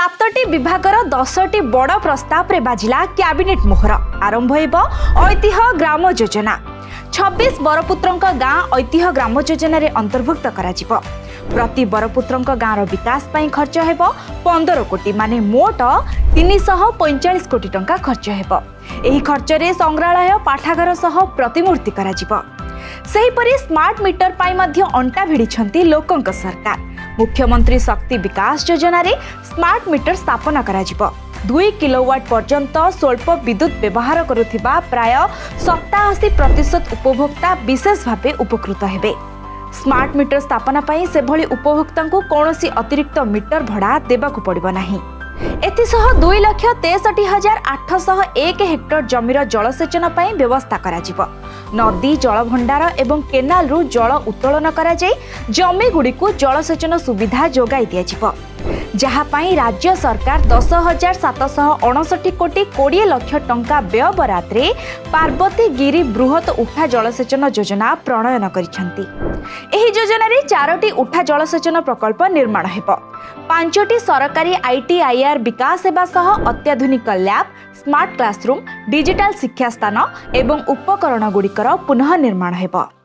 सातटी विभागर 10टी बड़ प्रस्ताव रे बाजिला कैबिनेट मोहर। आरंभ होइब ऐतिह्य ग्राम योजना। 26 बरपुत्रंक गाँ ऐतिह्य ग्राम योजना रे अंतर्भुक्त कराजिब। प्रति बरपुत्रंक गाँर विकास पई खर्च हेब 15 कोटी माने मोट 345 कोटी टंका खर्च हेब। एही खर्च रे संग्रहालय पाठागार सह प्रतिमूर्ति कराजिब। सेहीपरि स्मार्ट मीटर पाई मध्य अंटा भिड़िछंती लोकंक सरकार। मुख्यमंत्री शक्ति विकास योजना रे स्मार्ट मीटर स्थापना कराजिब। 2 किलोवाट पर्यंत स्वल्प विद्युत व्यवहार करुथिबा प्राय 87% उपभोक्ता विशेष भावे उपकृत हेबे। स्मार्ट मीटर स्थापना पाई से भली उपभोक्ता को कौनसी अतिरिक्त मीटर भड़ा देबाकू पड़िबो नाही। एथिसह 2,63,801 हेक्टर जमीर जलसेचन पाई व्यवस्था कराजिब। नदी जलभंडार एवं केनाल रु जल उत्तोलन करा जाय जमी गुडी को जलसेचन सुविधा जोगाई दियाजिब। जहा पाई राज्य सरकार 10,759 कोटी 20 लाख टंका व्यय बराद रे पार्वती गिरी बृहत उठा जलसेचन योजना प्रणयन करिसंती। एही योजना रे 4टी उठा जलसेचन प्रकल्प निर्माण हेब। 5टी सरकारी ITIR विकास हेबा सह अत्याधुनिक लैब, स्मार्ट क्लासरूम, डिजिटल शिक्षा स्थान एवं उपकरण गुड़िकर पुनः निर्माण हेब।